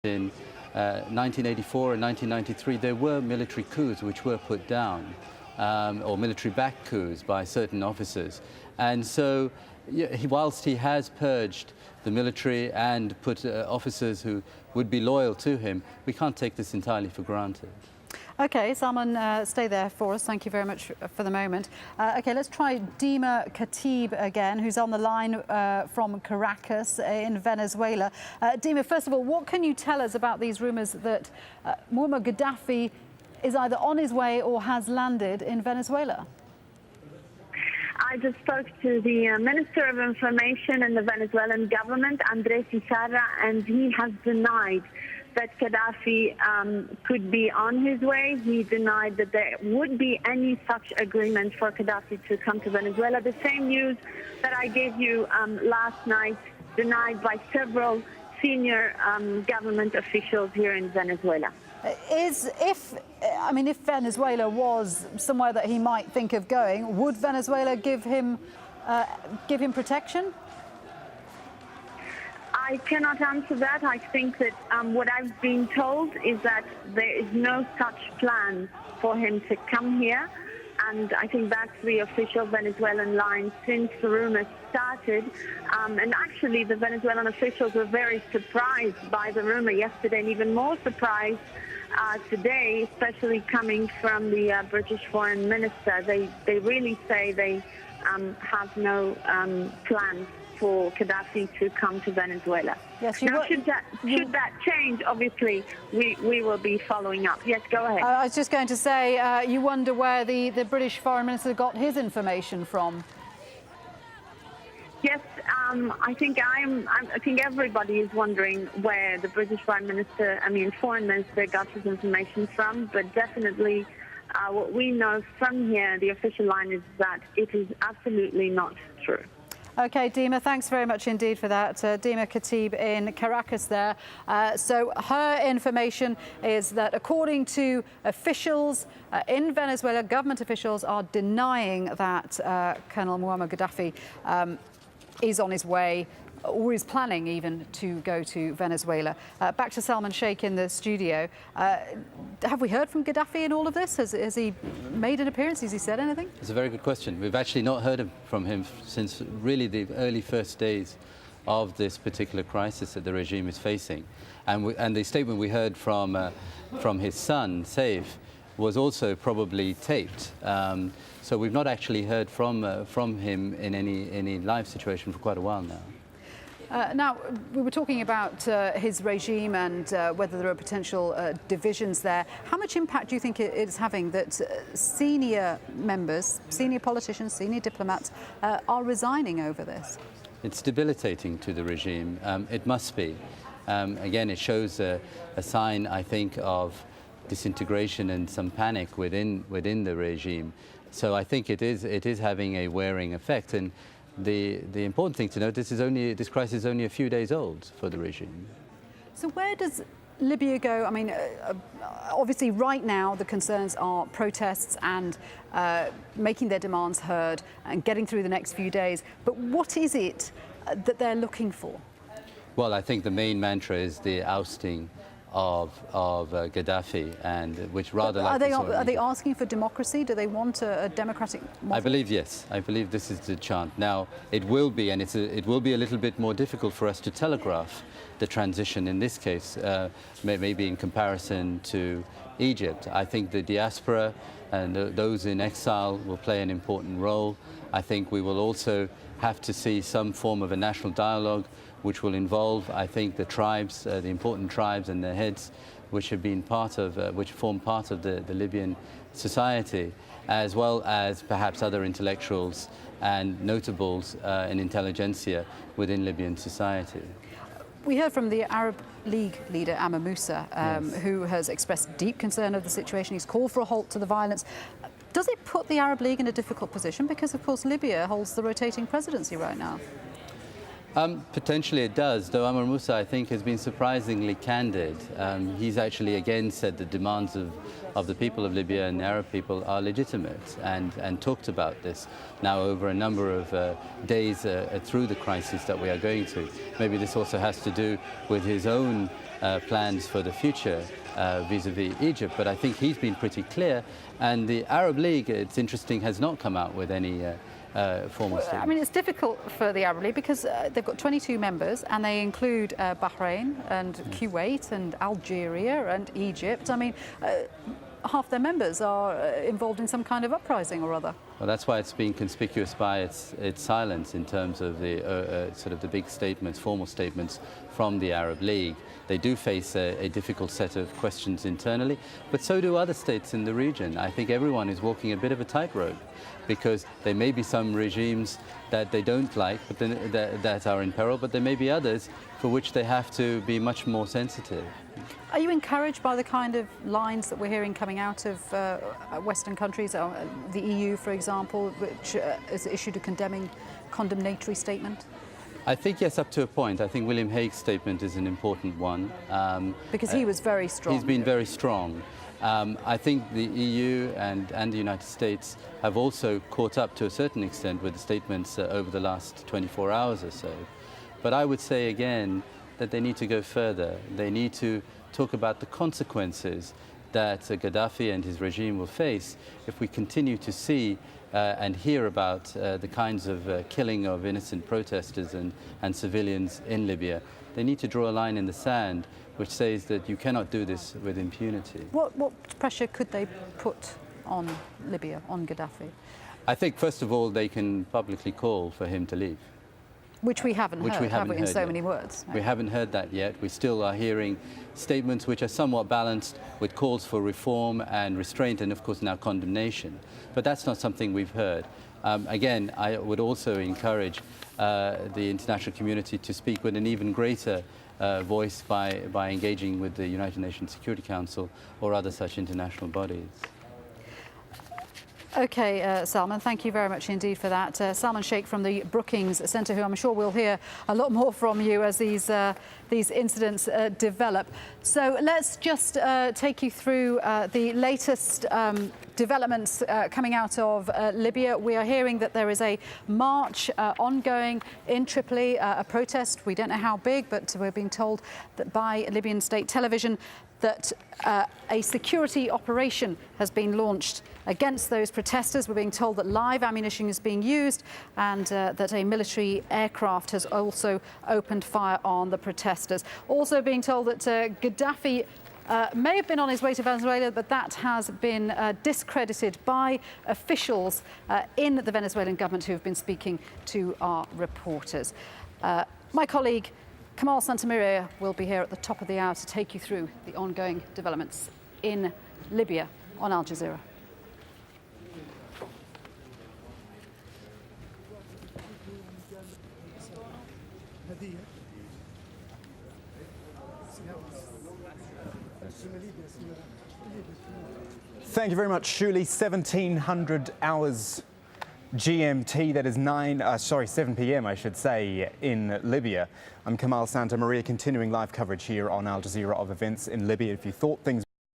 in 1984 and 1993, there were military coups which were put down, or military-backed coups by certain officers. And so, whilst he has purged the military and put officers who would be loyal to him, we can't take this entirely for granted. OK, Salman, stay there for us. Thank you very much for the moment. OK, let's try Dima Khatib again, who's on the line from Caracas in Venezuela. Dima, first of all, what can you tell us about these rumours that Muammar Gaddafi is either on his way or has landed in Venezuela? I just spoke to the Minister of Information in the Venezuelan government, Andrés Ibarra, and he has denied that Gaddafi could be on his way. He denied that there would be any such agreement for Gaddafi to come to Venezuela. The same news that I gave you last night, denied by several senior government officials here in Venezuela. If Venezuela was somewhere that he might think of going, would Venezuela give him protection? I cannot answer that. I think that what I've been told is that there is no such plan for him to come here. And I think that's the official Venezuelan line since the rumors started. And actually, the Venezuelan officials were very surprised by the rumor yesterday, and even more surprised today, especially coming from the British foreign minister. They really say they have no plans for Gaddafi to come to Venezuela. Yes, now, should that change, obviously, we will be following up. Yes, go ahead. I was just going to say, you wonder where the British foreign minister got his information from. Yes, I think everybody is wondering where the British foreign minister got his information from, but definitely what we know from here, the official line is that it is absolutely not true. OK, Dima, thanks very much indeed for that. Dima Khatib in Caracas there. So her information is that according to officials in Venezuela, government officials are denying that Colonel Muammar Gaddafi is on his way or is planning even to go to Venezuela. Back to Salman Sheikh in the studio. Have we heard from Gaddafi in all of this? Has he made an appearance? Has he said anything? It's a very good question. We've actually not heard from him since really the early first days of this particular crisis that the regime is facing. And the statement we heard from his son, Saif, was also probably taped. So we've not actually heard from him in any live situation for quite a while now. Now, we were talking about his regime and whether there are potential divisions there. How much impact do you think it is having that senior members, senior politicians, senior diplomats are resigning over this? It's debilitating to the regime. It must be. Again, it shows a sign, I think, of disintegration and some panic within the regime. So I think it is having a wearing effect. And the important thing to note, this crisis is only a few days old for the regime. So where does Libya go? I mean, obviously right now the concerns are protests and making their demands heard and getting through the next few days. But what is it that they're looking for? Well, I think the main mantra is the ousting of Gaddafi, and which rather are they asking for democracy? Do they want a democratic model? I believe yes. I believe this is the chant. Now it will be, and it will be a little bit more difficult for us to telegraph the transition in this case, maybe in comparison to Egypt. I think the diaspora and those in exile will play an important role. I think we will also have to see some form of a national dialogue which will involve, I think, the tribes, the important tribes and their heads, which have been which form part of the Libyan society, as well as perhaps other intellectuals and notables and intelligentsia within Libyan society. We heard from the Arab League leader, Amr Moussa, yes, who has expressed deep concern of the situation. He's called for a halt to the violence. Does it put the Arab League in a difficult position? Because, of course, Libya holds the rotating presidency right now. Potentially it does, though Amr Moussa, I think, has been surprisingly candid. He's actually again said the demands of the people of Libya and the Arab people are legitimate, and talked about this now over a number of days through the crisis that we are going through. Maybe this also has to do with his own plans for the future vis-à-vis Egypt. But I think he's been pretty clear. And the Arab League, it's interesting, has not come out with any formal statement. I mean, it's difficult for the Arab League because they've got 22 members and they include Bahrain and Kuwait and Algeria and Egypt. I mean, half their members are involved in some kind of uprising or other. Well, that's why it's been conspicuous by its silence in terms of the sort of the big statements, formal statements from the Arab League. They do face a difficult set of questions internally, but so do other states in the region. I think everyone is walking a bit of a tightrope because there may be some regimes that they don't like, but then, that are in peril, but there may be others for which they have to be much more sensitive. Are you encouraged by the kind of lines that we're hearing coming out of Western countries, the EU, for example, which has issued a condemnatory statement? I think, yes, up to a point. I think William Hague's statement is an important one. Because he was very strong. He's been very strong. I think the EU and the United States have also caught up to a certain extent with the statements over the last 24 hours or so. But I would say again that they need to go further. They need to talk about the consequences that Gaddafi and his regime will face if we continue to see and hear about the kinds of killing of innocent protesters and civilians in Libya. They need to draw a line in the sand which says that you cannot do this with impunity. What pressure could they put on Libya, on Gaddafi? I think, first of all, they can publicly call for him to leave. Which we haven't heard, have we, in so many words? We haven't heard that yet. We still are hearing statements which are somewhat balanced with calls for reform and restraint and, of course, now condemnation. But that's not something we've heard. Again, I would also encourage the international community to speak with an even greater voice by engaging with the United Nations Security Council or other such international bodies. OK, Salman, thank you very much indeed for that. Salman Sheikh from the Brookings Centre, who I'm sure we'll hear a lot more from you as these incidents develop. So let's just take you through the latest developments coming out of Libya. We are hearing that there is a march ongoing in Tripoli, a protest. We don't know how big, but we're being told that by Libyan state television that a security operation has been launched against those protesters. We're being told that live ammunition is being used and that a military aircraft has also opened fire on the protesters. Also being told that Gaddafi may have been on his way to Venezuela, but that has been discredited by officials in the Venezuelan government who have been speaking to our reporters. My colleague Kamal Santamaria will be here at the top of the hour to take you through the ongoing developments in Libya on Al Jazeera. Thank you very much, Shuli. 1700 hours GMT, that is 7 p.m. I should say, in Libya. I'm Kamal Santamaria, continuing live coverage here on Al Jazeera of events in Libya. If you thought things